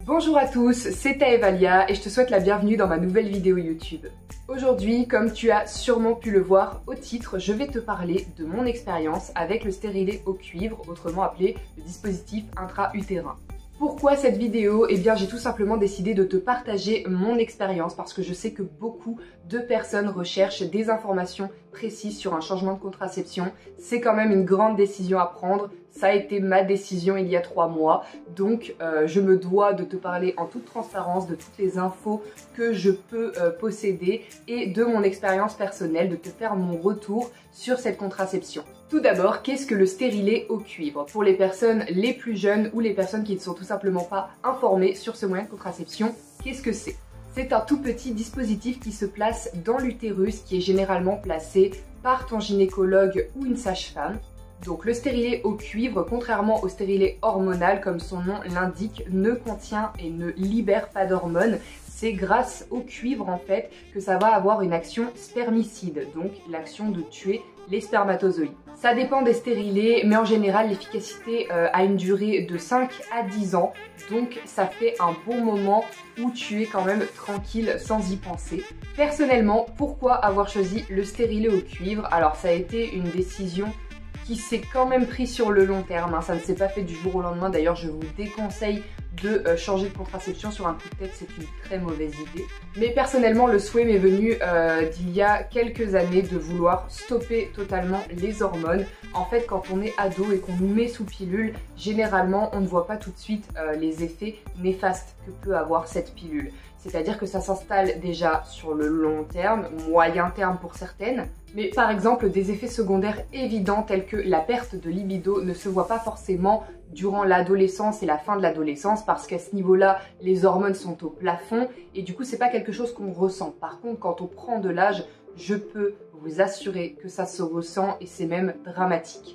Bonjour à tous, c'est Taevalia et je te souhaite la bienvenue dans ma nouvelle vidéo YouTube. Aujourd'hui, comme tu as sûrement pu le voir au titre, je vais te parler de mon expérience avec le stérilet au cuivre, autrement appelé le dispositif intra-utérin. Pourquoi cette vidéo? Eh bien, j'ai tout simplement décidé de te partager mon expérience parce que je sais que beaucoup de personnes recherchent des informations précises sur un changement de contraception. C'est quand même une grande décision à prendre. Ça a été ma décision il y a 3 mois. Donc, je me dois de te parler en toute transparence de toutes les infos que je peux posséder et de mon expérience personnelle, de te faire mon retour sur cette contraception. Tout d'abord, qu'est-ce que le stérilet au cuivre? Pour les personnes les plus jeunes ou les personnes qui ne sont tout simplement pas informées sur ce moyen de contraception, qu'est-ce que c'est? C'est un tout petit dispositif qui se place dans l'utérus, qui est généralement placé par ton gynécologue ou une sage-femme. Donc le stérilet au cuivre, contrairement au stérilet hormonal comme son nom l'indique, ne contient et ne libère pas d'hormones. C'est grâce au cuivre en fait que ça va avoir une action spermicide, donc l'action de tuer les spermatozoïdes. Ça dépend des stérilets, mais en général l'efficacité a une durée de 5 à 10 ans, donc ça fait un bon moment où tu es quand même tranquille sans y penser. Personnellement, pourquoi avoir choisi le stérilet au cuivre? Alors ça a été une décision qui s'est quand même prise sur le long terme, hein. Ça ne s'est pas fait du jour au lendemain. D'ailleurs, je vous déconseille de changer de contraception sur un coup de tête, c'est une très mauvaise idée. Mais personnellement, le souhait m'est venu d'il y a quelques années de vouloir stopper totalement les hormones. En fait, quand on est ado et qu'on nous met sous pilule, généralement, on ne voit pas tout de suite les effets néfastes que peut avoir cette pilule. C'est-à-dire que ça s'installe déjà sur le long terme, moyen terme pour certaines, mais par exemple des effets secondaires évidents tels que la perte de libido ne se voit pas forcément durant l'adolescence et la fin de l'adolescence parce qu'à ce niveau-là, les hormones sont au plafond et du coup c'est pas quelque chose qu'on ressent. Par contre, quand on prend de l'âge, je peux vous assurer que ça se ressent et c'est même dramatique.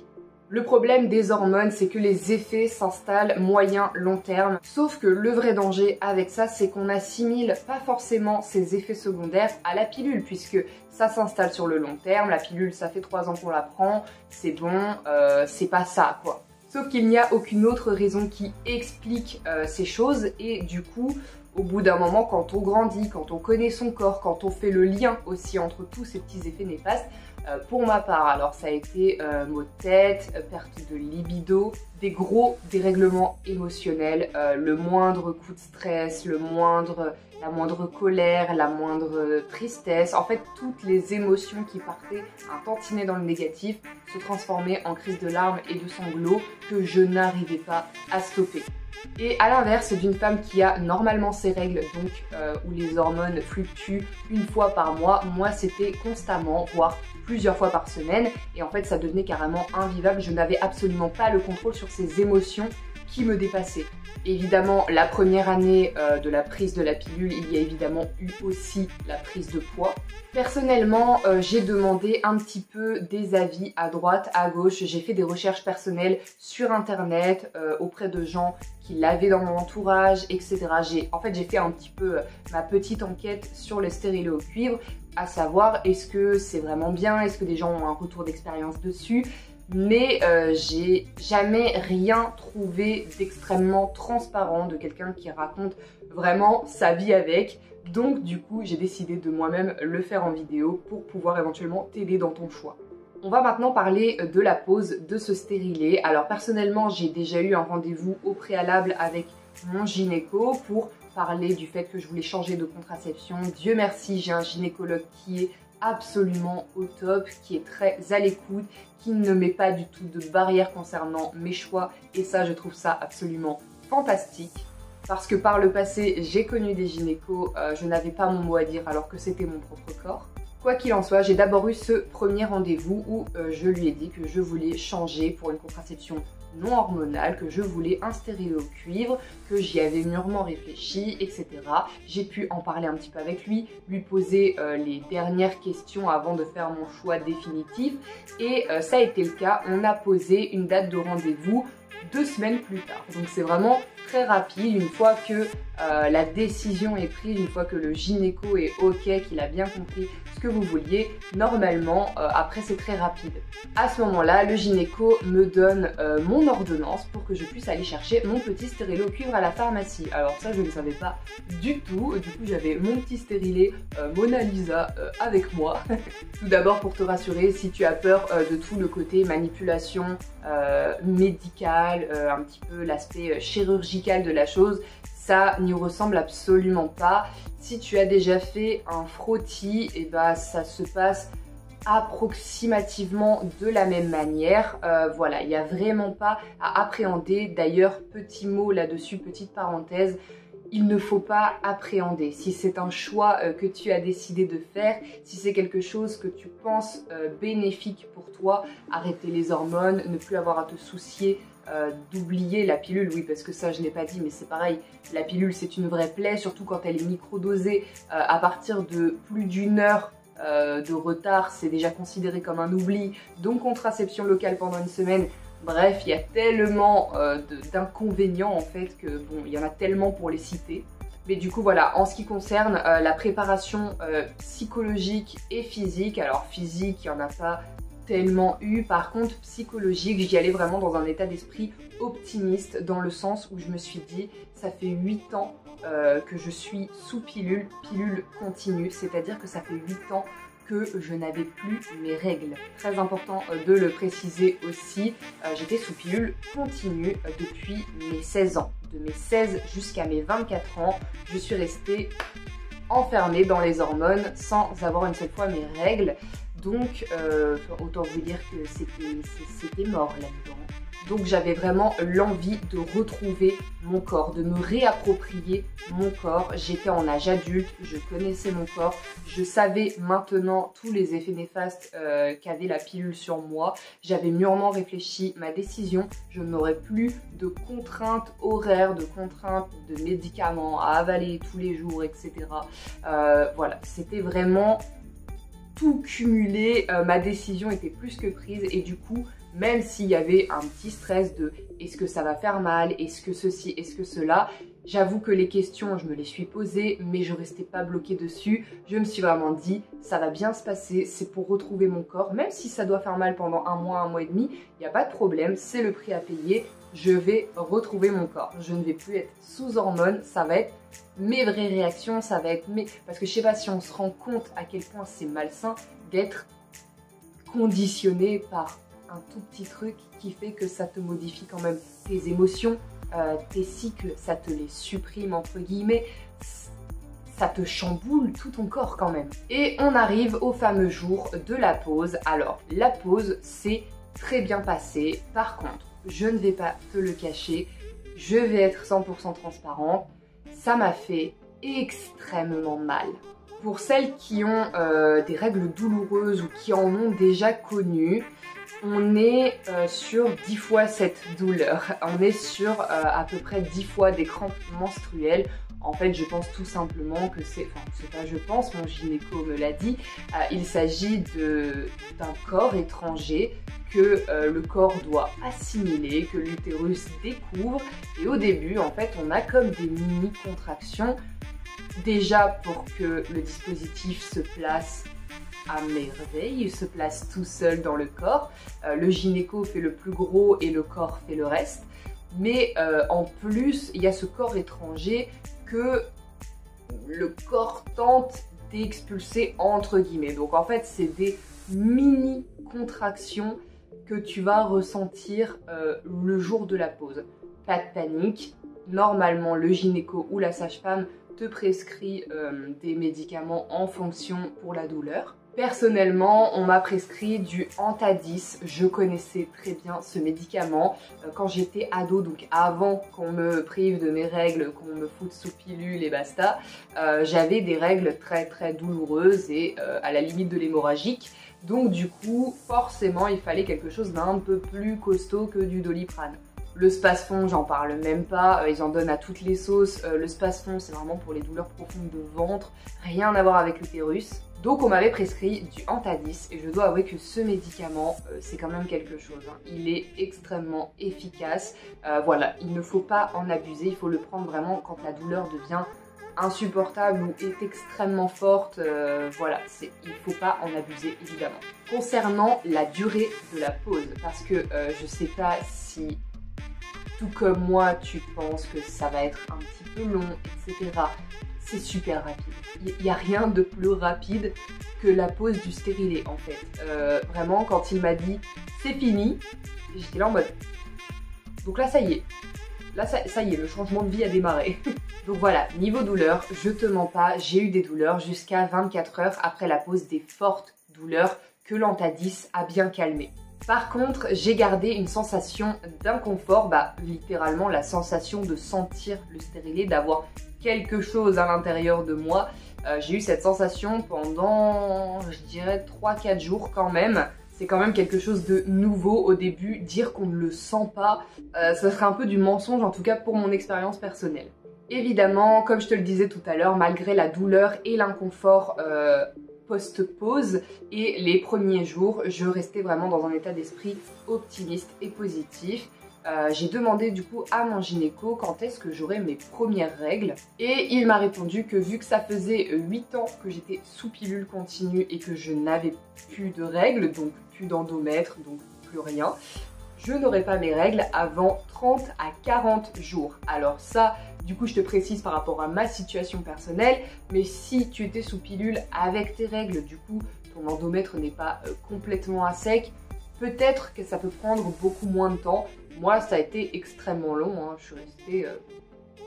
Le problème des hormones, c'est que les effets s'installent moyen-long terme. Sauf que le vrai danger avec ça, c'est qu'on n'assimile pas forcément ces effets secondaires à la pilule, puisque ça s'installe sur le long terme. La pilule, ça fait 3 ans qu'on la prend, c'est bon, c'est pas ça, quoi. Sauf qu'il n'y a aucune autre raison qui explique ces choses, et du coup, au bout d'un moment, quand on grandit, quand on connaît son corps, quand on fait le lien aussi entre tous ces petits effets néfastes, pour ma part, alors ça a été maux de tête, perte de libido, des gros dérèglements émotionnels, le moindre coup de stress, la moindre colère, la moindre tristesse, en fait toutes les émotions qui partaient un tantinet dans le négatif se transformaient en crise de larmes et de sanglots que je n'arrivais pas à stopper. Et à l'inverse d'une femme qui a normalement ses règles, donc où les hormones fluctuent une fois par mois, moi c'était constamment, voire plusieurs fois par semaine, et en fait ça devenait carrément invivable. Je n'avais absolument pas le contrôle sur ces émotions qui me dépassaient. Évidemment, la première année de la prise de la pilule, il y a évidemment eu aussi la prise de poids. Personnellement, j'ai demandé un petit peu des avis à droite, à gauche. J'ai fait des recherches personnelles sur internet, auprès de gens qui l'avaient dans mon entourage, etc. En fait, j'ai fait un petit peu ma petite enquête sur le stérilet au cuivre, à savoir est-ce que c'est vraiment bien, est-ce que des gens ont un retour d'expérience dessus. Mais j'ai jamais rien trouvé d'extrêmement transparent, de quelqu'un qui raconte vraiment sa vie avec. Donc du coup, j'ai décidé de moi-même le faire en vidéo pour pouvoir éventuellement t'aider dans ton choix. On va maintenant parler de la pose de ce stérilet. Alors personnellement, j'ai déjà eu un rendez-vous au préalable avec mon gynéco pour parler du fait que je voulais changer de contraception. Dieu merci, j'ai un gynécologue qui est absolument au top, qui est très à l'écoute, qui ne met pas du tout de barrière concernant mes choix, et ça je trouve ça absolument fantastique parce que par le passé j'ai connu des gynécos, je n'avais pas mon mot à dire alors que c'était mon propre corps. Quoi qu'il en soit, j'ai d'abord eu ce premier rendez-vous où je lui ai dit que je voulais changer pour une contraception non hormonale, que je voulais un stérilet au cuivre, que j'y avais mûrement réfléchi, etc. J'ai pu en parler un petit peu avec lui, lui poser les dernières questions avant de faire mon choix définitif, et ça a été le cas. On a posé une date de rendez-vous 2 semaines plus tard. Donc c'est vraiment très rapide. Une fois que la décision est prise, une fois que le gynéco est ok, qu'il a bien compris ce que vous vouliez, normalement après c'est très rapide. À ce moment-là, le gynéco me donne mon ordonnance pour que je puisse aller chercher mon petit stérilet au cuivre à la pharmacie. Alors ça je ne savais pas du tout. Du coup j'avais mon petit stérilet Mona Lisa avec moi. Tout d'abord pour te rassurer, si tu as peur de tout le côté manipulation médicale, un petit peu l'aspect chirurgical de la chose, ça n'y ressemble absolument pas. Si tu as déjà fait un frottis, et bah ça se passe approximativement de la même manière. Voilà, il n'y a vraiment pas à appréhender. D'ailleurs, petit mot là-dessus, petite parenthèse, il ne faut pas appréhender. Si c'est un choix que tu as décidé de faire, si c'est quelque chose que tu penses bénéfique pour toi, arrêter les hormones, ne plus avoir à te soucier d'oublier la pilule, oui parce que ça je l'ai pas dit mais c'est pareil, la pilule c'est une vraie plaie, surtout quand elle est microdosée. À partir de plus d'1 heure de retard, c'est déjà considéré comme un oubli, donc contraception locale pendant 1 semaine. Bref, il y a tellement d'inconvénients en fait que bon, il y en a tellement pour les citer. Mais du coup voilà, en ce qui concerne la préparation psychologique et physique, alors physique, il n'y en a pas tellement eu, par contre psychologique, j'y allais vraiment dans un état d'esprit optimiste, dans le sens où je me suis dit, ça fait 8 ans que je suis sous pilule continue, c'est-à-dire que ça fait 8 ans que je n'avais plus mes règles. Très important de le préciser aussi, j'étais sous pilule continue depuis mes 16 ans. De mes 16 jusqu'à mes 24 ans, je suis restée enfermée dans les hormones sans avoir une seule fois mes règles. Donc autant vous dire que c'était mort là-dedans. Donc j'avais vraiment l'envie de retrouver mon corps, de me réapproprier mon corps. J'étais en âge adulte, je connaissais mon corps, je savais maintenant tous les effets néfastes qu'avait la pilule sur moi. J'avais mûrement réfléchi ma décision, je n'aurais plus de contraintes horaires, de contraintes de médicaments à avaler tous les jours, etc. Voilà, c'était vraiment tout cumulé, ma décision était plus que prise et du coup, même s'il y avait un petit stress de est-ce que ça va faire mal, est-ce que ceci, est-ce que cela, j'avoue que les questions, je me les suis posées, mais je restais pas bloquée dessus. Je me suis vraiment dit, ça va bien se passer, c'est pour retrouver mon corps, même si ça doit faire mal pendant 1 mois, 1 mois et demi, il n'y a pas de problème, c'est le prix à payer, je vais retrouver mon corps. Je ne vais plus être sous hormones, ça va être mes vraies réactions, ça va être mes... Parce que je sais pas si on se rend compte à quel point c'est malsain d'être conditionné par un tout petit truc qui fait que ça te modifie quand même tes émotions, tes cycles, ça te les supprime entre guillemets, ça te chamboule tout ton corps quand même. Et on arrive au fameux jour de la pause. Alors la pause s'est très bien passée, par contre je ne vais pas te le cacher, je vais être 100% transparente, ça m'a fait extrêmement mal. Pour celles qui ont des règles douloureuses ou qui en ont déjà connu, on est sur 10 fois cette douleur. On est sur à peu près 10 fois des crampes menstruelles. En fait, je pense tout simplement que c'est... Enfin, c'est pas je pense, mon gynéco me l'a dit. Il s'agit d'un corps étranger que le corps doit assimiler, que l'utérus découvre. Et au début, en fait, on a comme des mini-contractions. Déjà pour que le dispositif se place à merveille, il se place tout seul dans le corps. Le gynéco fait le plus gros et le corps fait le reste. Mais en plus, il y a ce corps étranger que le corps tente d'expulser entre guillemets. Donc en fait, c'est des mini contractions que tu vas ressentir le jour de la pause. Pas de panique. Normalement, le gynéco ou la sage-femme te prescrit des médicaments en fonction pour la douleur. Personnellement, on m'a prescrit du Antadis. Je connaissais très bien ce médicament quand j'étais ado, donc avant qu'on me prive de mes règles, qu'on me foute sous pilule et basta. J'avais des règles très douloureuses et à la limite de l'hémorragique. Donc du coup, forcément, il fallait quelque chose d'un peu plus costaud que du Doliprane. Le Spasfon, j'en parle même pas, ils en donnent à toutes les sauces. Le Spasfon, c'est vraiment pour les douleurs profondes de ventre, rien à voir avec l'utérus. Donc on m'avait prescrit du Antadis et je dois avouer que ce médicament, c'est quand même quelque chose. Hein. Il est extrêmement efficace. Voilà, il ne faut pas en abuser, il faut le prendre vraiment quand la douleur devient insupportable ou est extrêmement forte. Voilà, il ne faut pas en abuser évidemment. Concernant la durée de la pause, parce que je sais pas si tout comme moi tu penses que ça va être un petit peu long, etc. C'est super rapide. Il n'y a rien de plus rapide que la pause du stérilet en fait. Vraiment, quand il m'a dit c'est fini, j'étais là en mode. Donc là, ça y est. Là, ça y est, le changement de vie a démarré. Donc voilà, niveau douleur, je te mens pas, j'ai eu des douleurs jusqu'à 24 heures après la pause des fortes douleurs que l'Antadis a bien calmé. Par contre, j'ai gardé une sensation d'inconfort, littéralement la sensation de sentir le stérilet, d'avoir quelque chose à l'intérieur de moi. J'ai eu cette sensation pendant, je dirais, 3-4 jours quand même. C'est quand même quelque chose de nouveau au début. Dire qu'on ne le sent pas, ça serait un peu du mensonge, en tout cas pour mon expérience personnelle. Évidemment, comme je te le disais tout à l'heure, malgré la douleur et l'inconfort post-pause et les premiers jours, je restais vraiment dans un état d'esprit optimiste et positif. J'ai demandé du coup à mon gynéco quand est-ce que j'aurais mes premières règles et il m'a répondu que vu que ça faisait 8 ans que j'étais sous pilule continue et que je n'avais plus de règles, donc plus d'endomètre, donc plus rien, je n'aurais pas mes règles avant 30 à 40 jours. Alors ça, du coup je te précise par rapport à ma situation personnelle, mais si tu étais sous pilule avec tes règles, du coup ton endomètre n'est pas complètement à sec, peut-être que ça peut prendre beaucoup moins de temps. Moi ça a été extrêmement long, hein. Je suis restée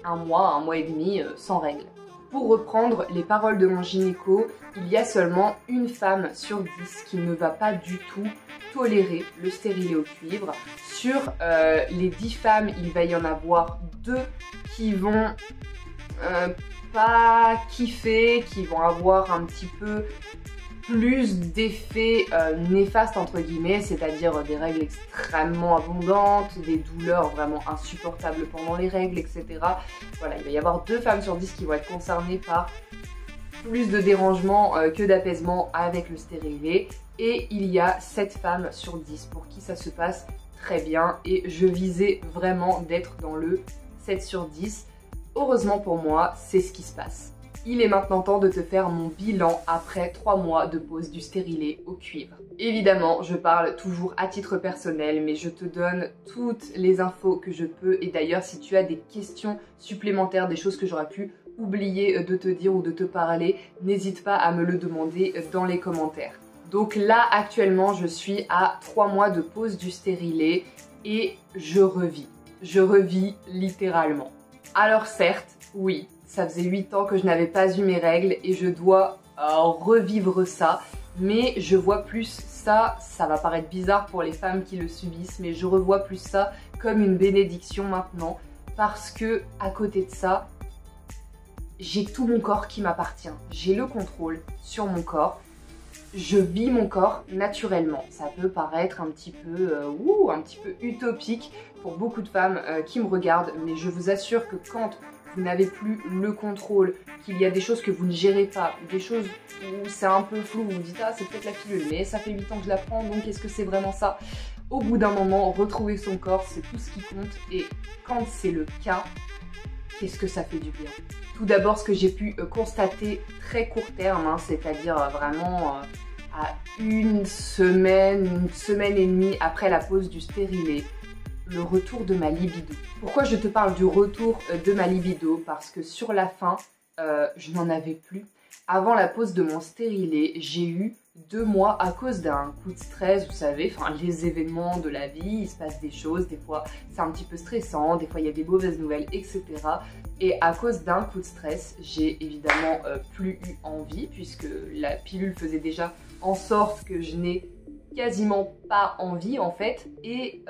un mois et demi sans règles. Pour reprendre les paroles de mon gynéco, il y a seulement une femme sur 10 qui ne va pas du tout tolérer le stérilet au cuivre. Sur les 10 femmes, il va y en avoir 2 qui vont pas kiffer, qui vont avoir un petit peu plus d'effets néfastes entre guillemets, c'est-à-dire des règles extrêmement abondantes, des douleurs vraiment insupportables pendant les règles, etc. Voilà, il va y avoir 2 femmes sur 10 qui vont être concernées par plus de dérangement que d'apaisement avec le stérilet, et il y a 7 femmes sur 10 pour qui ça se passe très bien, et je visais vraiment d'être dans le 7 sur 10. Heureusement pour moi, c'est ce qui se passe. Il est maintenant temps de te faire mon bilan après 3 mois de pause du stérilet au cuivre. Évidemment, je parle toujours à titre personnel, mais je te donne toutes les infos que je peux. Et d'ailleurs, si tu as des questions supplémentaires, des choses que j'aurais pu oublier de te dire ou de te parler, n'hésite pas à me le demander dans les commentaires. Donc là, actuellement, je suis à 3 mois de pause du stérilet et je revis. Je revis littéralement. Alors certes, oui, ça faisait 8 ans que je n'avais pas eu mes règles et je dois revivre ça. Mais je vois plus ça va paraître bizarre pour les femmes qui le subissent, mais je revois plus ça comme une bénédiction maintenant. Parce que à côté de ça, j'ai tout mon corps qui m'appartient. J'ai le contrôle sur mon corps. Je vis mon corps naturellement. Ça peut paraître un petit peu utopique pour beaucoup de femmes qui me regardent, mais je vous assure que quand vous n'avez plus le contrôle, qu'il y a des choses que vous ne gérez pas, des choses où c'est un peu flou, vous vous dites ah c'est peut-être la pilule, mais ça fait 8 ans que je la prends, donc est-ce que c'est vraiment ça? Au bout d'un moment, retrouver son corps, c'est tout ce qui compte, et quand c'est le cas, qu'est-ce que ça fait du bien? Tout d'abord, ce que j'ai pu constater très court terme, hein, c'est-à-dire vraiment à une semaine et demie après la pause du stérilet, le retour de ma libido. Pourquoi je te parle du retour de ma libido? Parce que sur la fin, je n'en avais plus. Avant la pause de mon stérilet, j'ai eu 2 mois à cause d'un coup de stress, vous savez, enfin les événements de la vie, il se passe des choses, des fois c'est un petit peu stressant, des fois il y a des mauvaises nouvelles, etc. Et à cause d'un coup de stress, j'ai évidemment plus eu envie, puisque la pilule faisait déjà en sorte que je n'ai quasiment pas envie en fait, et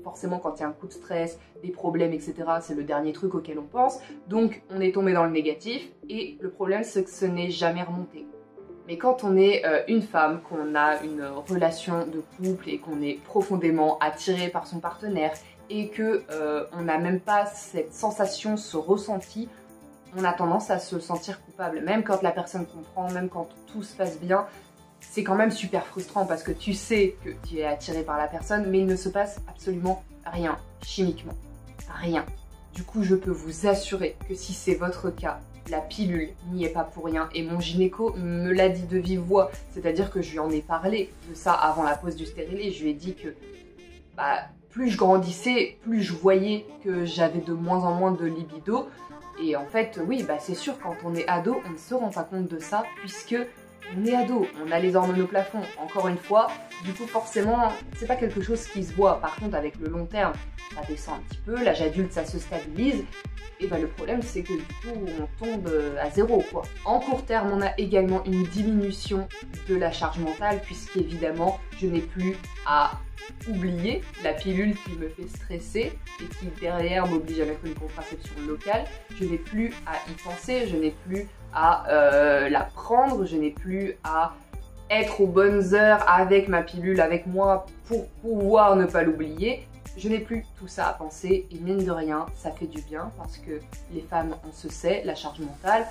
forcément quand il y a un coup de stress, des problèmes, etc., c'est le dernier truc auquel on pense, donc on est tombé dans le négatif, et le problème c'est que ce n'est jamais remonté. Mais quand on est une femme, qu'on a une relation de couple et qu'on est profondément attiré par son partenaire et que on n'a même pas cette sensation, ce ressenti, on a tendance à se sentir coupable. Même quand la personne comprend, même quand tout se passe bien, c'est quand même super frustrant parce que tu sais que tu es attiré par la personne, mais il ne se passe absolument rien, chimiquement. Rien. Du coup, je peux vous assurer que si c'est votre cas, la pilule n'y est pas pour rien. Et mon gynéco me l'a dit de vive voix, c'est-à-dire que je lui en ai parlé de ça avant la pause du stérilet. Je lui ai dit que plus je grandissais, plus je voyais que j'avais de moins en moins de libido. Et en fait, oui, c'est sûr, quand on est ado, on ne se rend pas compte de ça, puisque on est ado, on a les hormones au plafond, encore une fois, du coup forcément, c'est pas quelque chose qui se voit. Par contre, avec le long terme, ça descend un petit peu, l'âge adulte, ça se stabilise, et le problème, c'est que du coup, on tombe à zéro, quoi. En court terme, on a également une diminution de la charge mentale, puisqu'évidemment, je n'ai plus à oublier la pilule qui me fait stresser et qui derrière m'oblige à mettre une contraception locale. Je n'ai plus à y penser, je n'ai plus à la prendre, je n'ai plus à être aux bonnes heures avec ma pilule, avec moi, pour pouvoir ne pas l'oublier. Je n'ai plus tout ça à penser et mine de rien, ça fait du bien parce que les femmes, on se sait, la charge mentale,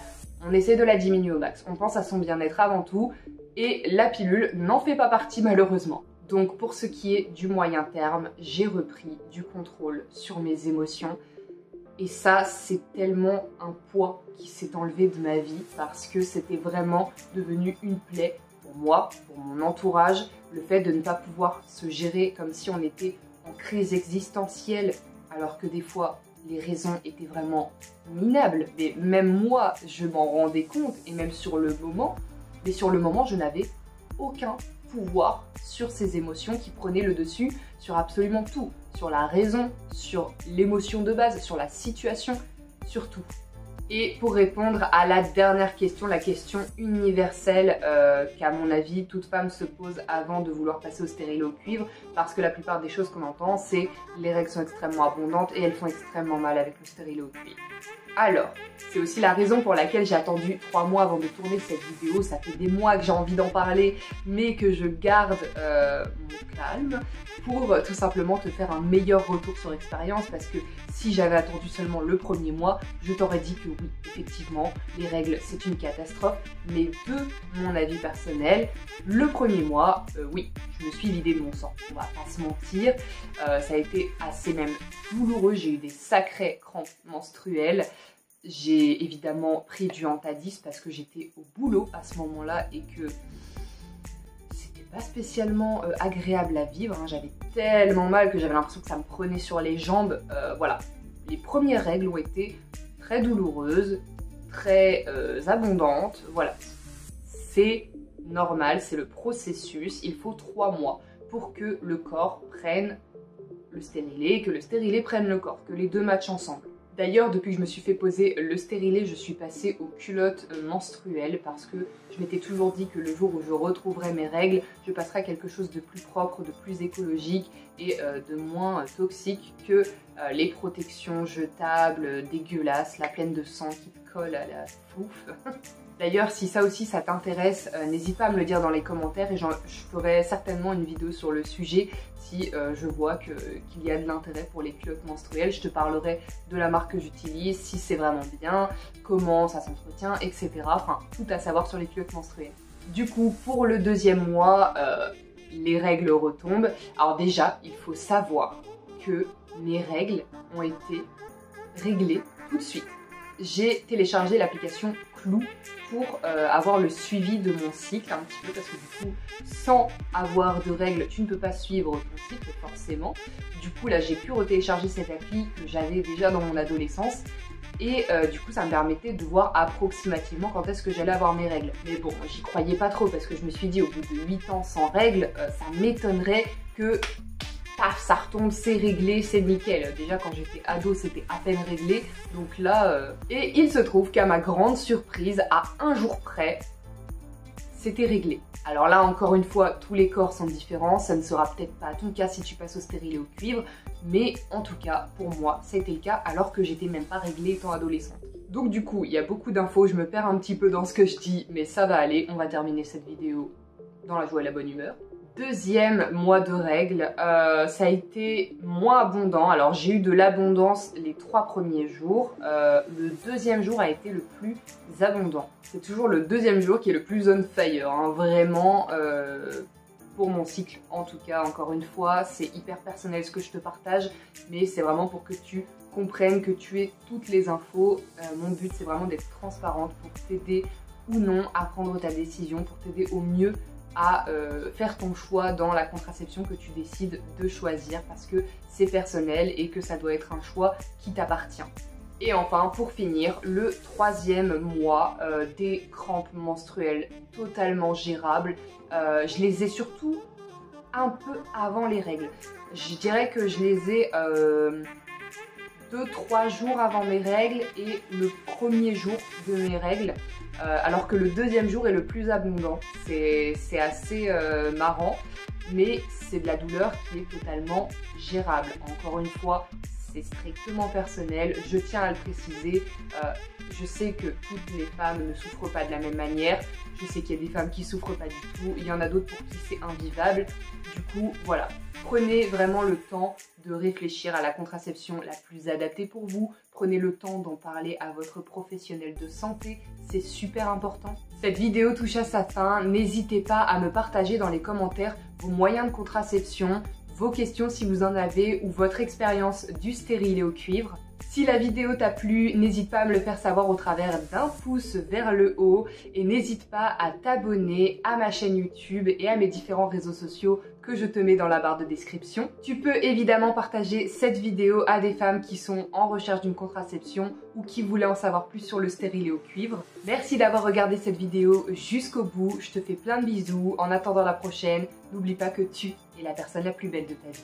on essaie de la diminuer au max. On pense à son bien-être avant tout et la pilule n'en fait pas partie malheureusement. Donc pour ce qui est du moyen terme, j'ai repris du contrôle sur mes émotions. Et ça, c'est tellement un poids qui s'est enlevé de ma vie parce que c'était vraiment devenu une plaie pour moi, pour mon entourage. Le fait de ne pas pouvoir se gérer comme si on était en crise existentielle alors que des fois, les raisons étaient vraiment minables. Mais même moi, je m'en rendais compte et même sur le moment. Mais sur le moment, je n'avais aucun pouvoir sur ces émotions qui prenaient le dessus sur absolument tout, sur la raison, sur l'émotion de base, sur la situation, sur tout. Et pour répondre à la dernière question, la question universelle qu'à mon avis toute femme se pose avant de vouloir passer au stérilet au cuivre, parce que la plupart des choses qu'on entend c'est les règles sont extrêmement abondantes et elles font extrêmement mal avec le stérilet au cuivre. Alors, c'est aussi la raison pour laquelle j'ai attendu 3 mois avant de tourner cette vidéo. Ça fait des mois que j'ai envie d'en parler, mais que je garde mon calme pour tout simplement te faire un meilleur retour sur expérience. Parce que si j'avais attendu seulement le premier mois, je t'aurais dit que oui, effectivement, les règles, c'est une catastrophe. Mais de mon avis personnel, le premier mois, oui, je me suis vidée de mon sang. On va pas se mentir, ça a été assez même douloureux. J'ai eu des sacrées crampes menstruelles. J'ai évidemment pris du Antadis parce que j'étais au boulot à ce moment-là et que c'était pas spécialement agréable à vivre. J'avais tellement mal que j'avais l'impression que ça me prenait sur les jambes. Voilà, les premières règles ont été très douloureuses, très abondantes. Voilà, c'est normal, c'est le processus. Il faut 3 mois pour que le corps prenne le stérilet, que le stérilet prenne le corps, que les deux matchent ensemble. D'ailleurs, depuis que je me suis fait poser le stérilet, je suis passée aux culottes menstruelles parce que je m'étais toujours dit que le jour où je retrouverai mes règles, je passerai à quelque chose de plus propre, de plus écologique et de moins toxique que les protections jetables, dégueulasses, la pleine de sang qui te colle à la fouf. D'ailleurs, si ça aussi ça t'intéresse, n'hésite pas à me le dire dans les commentaires et je ferai certainement une vidéo sur le sujet si je vois qu'il y a de l'intérêt pour les culottes menstruelles. Je te parlerai de la marque que j'utilise, si c'est vraiment bien, comment ça s'entretient, etc. Enfin, tout à savoir sur les culottes menstruelles. Du coup, pour le deuxième mois, les règles retombent. Alors déjà, il faut savoir que mes règles ont été réglées tout de suite. J'ai téléchargé l'application Clou pour avoir le suivi de mon cycle un petit peu parce que du coup sans avoir de règles tu ne peux pas suivre ton cycle forcément. Du coup là j'ai pu retélécharger cette appli que j'avais déjà dans mon adolescence et du coup ça me permettait de voir approximativement quand est-ce que j'allais avoir mes règles. Mais bon, j'y croyais pas trop parce que je me suis dit au bout de 8 ans sans règles, ça m'étonnerait que paf, ça retombe, c'est réglé, c'est nickel. Déjà quand j'étais ado, c'était à peine réglé. Donc là, et il se trouve qu'à ma grande surprise, à un jour près, c'était réglé. Alors là, encore une fois, tous les corps sont différents. Ça ne sera peut-être pas ton cas si tu passes au stérilet au cuivre. Mais en tout cas, pour moi, ça a été le cas alors que j'étais même pas réglée étant adolescente. Donc du coup, il y a beaucoup d'infos. Je me perds un petit peu dans ce que je dis, mais ça va aller. On va terminer cette vidéo dans la joie et la bonne humeur. deuxième mois de règles, ça a été moins abondant. Alors j'ai eu de l'abondance les 3 premiers jours. Le deuxième jour a été le plus abondant. C'est toujours le deuxième jour qui est le plus on fire, hein, vraiment. Pour mon cycle en tout cas, encore une fois, c'est hyper personnel ce que je te partage, mais c'est vraiment pour que tu comprennes, que tu aies toutes les infos. Mon but c'est vraiment d'être transparente pour t'aider ou non à prendre ta décision, pour t'aider au mieux à faire ton choix dans la contraception que tu décides de choisir, parce que c'est personnel et que ça doit être un choix qui t'appartient. Et enfin, pour finir, le 3e mois, des crampes menstruelles totalement gérables. Je les ai surtout un peu avant les règles. Je dirais que je les ai 2-3 jours avant mes règles et le premier jour de mes règles, alors que le deuxième jour est le plus abondant. C'est assez marrant, mais c'est de la douleur qui est totalement gérable. Encore une fois, c'est strictement personnel, je tiens à le préciser. Je sais que toutes les femmes ne souffrent pas de la même manière. Je sais qu'il y a des femmes qui souffrent pas du tout. Il y en a d'autres pour qui c'est invivable. Du coup, voilà. Prenez vraiment le temps de réfléchir à la contraception la plus adaptée pour vous. Prenez le temps d'en parler à votre professionnel de santé. C'est super important. Cette vidéo touche à sa fin. N'hésitez pas à me partager dans les commentaires vos moyens de contraception, vos questions si vous en avez ou votre expérience du stérilet au cuivre. Si la vidéo t'a plu, n'hésite pas à me le faire savoir au travers d'un pouce vers le haut et n'hésite pas à t'abonner à ma chaîne YouTube et à mes différents réseaux sociaux que je te mets dans la barre de description. Tu peux évidemment partager cette vidéo à des femmes qui sont en recherche d'une contraception ou qui voulaient en savoir plus sur le stérilet au cuivre. Merci d'avoir regardé cette vidéo jusqu'au bout, je te fais plein de bisous. En attendant la prochaine, n'oublie pas que tu es la personne la plus belle de ta vie.